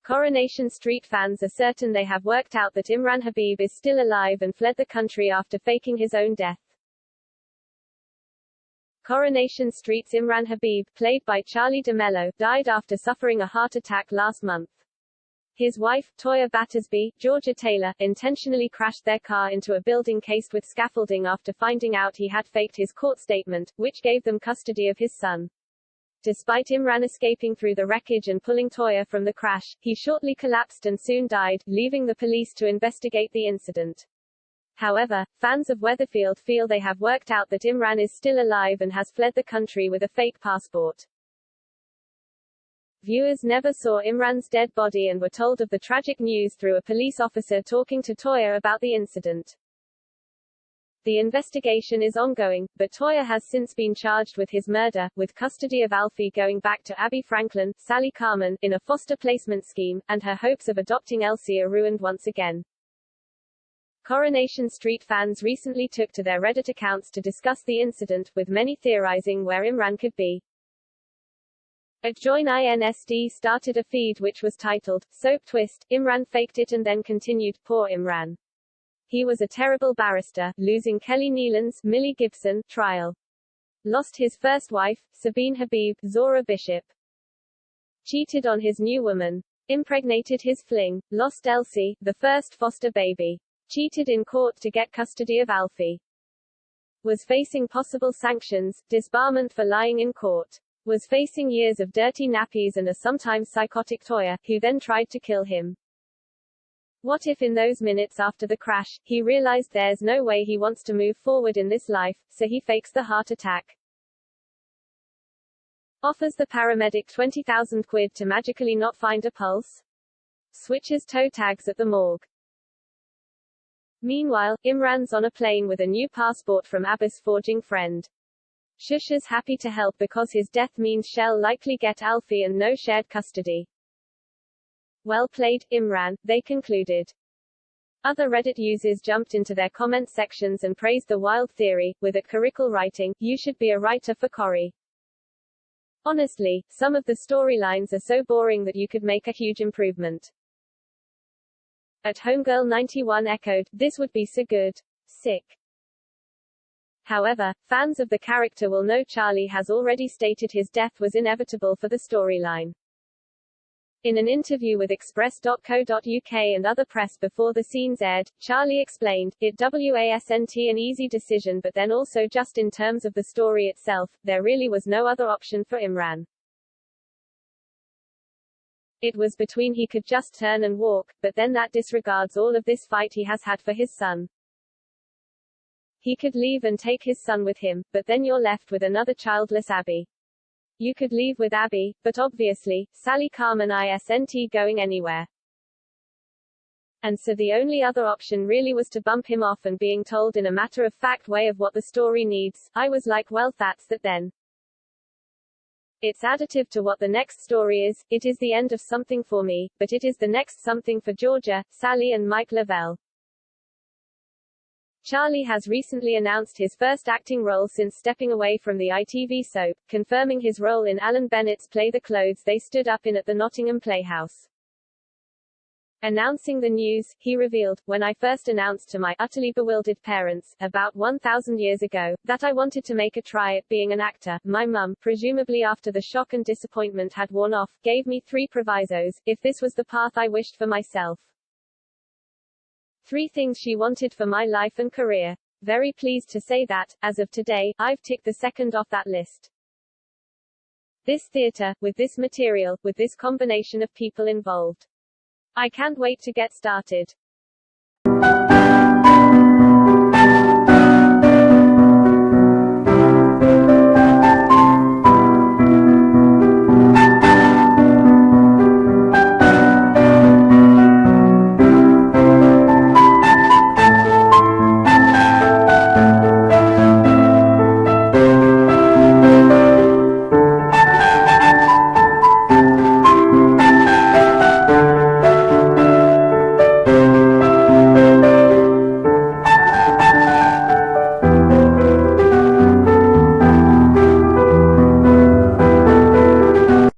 Coronation Street fans are certain they have worked out that Imran Habeeb is still alive and fled the country after faking his own death. Coronation Street's Imran Habeeb, played by Charlie DeMello, died after suffering a heart attack last month. His wife, Toya Battersby, Georgia Taylor, intentionally crashed their car into a building cased with scaffolding after finding out he had faked his court statement, which gave them custody of his son. Despite Imran escaping through the wreckage and pulling Toya from the crash, he shortly collapsed and soon died, leaving the police to investigate the incident. However, fans of Weatherfield feel they have worked out that Imran is still alive and has fled the country with a fake passport. Viewers never saw Imran's dead body and were told of the tragic news through a police officer talking to Toya about the incident. The investigation is ongoing, but Toya has since been charged with his murder, with custody of Alfie going back to Abby Franklin, Sally Carman, in a foster placement scheme, and her hopes of adopting Elsie are ruined once again. Coronation Street fans recently took to their Reddit accounts to discuss the incident, with many theorizing where Imran could be. Join INSD started a feed which was titled, Soap Twist, Imran faked it and then continued, poor Imran. He was a terrible barrister, losing Kelly Nealon's Millie Gibson trial. Lost his first wife, Sabine Habib, Zora Bishop. Cheated on his new woman. Impregnated his fling. Lost Elsie, the first foster baby. Cheated in court to get custody of Alfie. Was facing possible sanctions, disbarment for lying in court. Was facing years of dirty nappies and a sometimes psychotic Toya, who then tried to kill him. What if in those minutes after the crash, he realized there's no way he wants to move forward in this life, so he fakes the heart attack. Offers the paramedic 20,000 quid to magically not find a pulse. Switches toe tags at the morgue. Meanwhile, Imran's on a plane with a new passport from Abbas' forging friend. Shusha's happy to help because his death means she'll likely get Alfie and no shared custody. Well played, Imran, they concluded. Other Reddit users jumped into their comment sections and praised the wild theory, with at Carical writing, you should be a writer for Corrie. Honestly, some of the storylines are so boring that you could make a huge improvement. At Homegirl91 echoed, this would be so good. Sick. However, fans of the character will know Charlie has already stated his death was inevitable for the storyline. In an interview with Express.co.uk and other press before the scenes aired, Charlie explained, it wasn't an easy decision but then also just in terms of the story itself, there really was no other option for Imran. It was between he could just turn and walk, but then that disregards all of this fight he has had for his son. He could leave and take his son with him, but then you're left with another childless Abby. You could leave with Abby, but obviously, Sally Carman isn't going anywhere. And so the only other option really was to bump him off and being told in a matter-of-fact way of what the story needs, I was like well that's that then. It's additive to what the next story is, it is the end of something for me, but it is the next something for Georgia, Sally and Mike Lavelle. Charlie has recently announced his first acting role since stepping away from the ITV soap, confirming his role in Alan Bennett's play The Clothes They Stood Up In at the Nottingham Playhouse. Announcing the news, he revealed, when I first announced to my utterly bewildered parents, about 1,000 years ago, that I wanted to make a try at being an actor, my mum, presumably after the shock and disappointment had worn off, gave me 3 provisos, if this was the path I wished for myself. 3 things she wanted for my life and career. Very pleased to say that, as of today, I've ticked the second off that list. This theatre, with this material, with this combination of people involved. I can't wait to get started.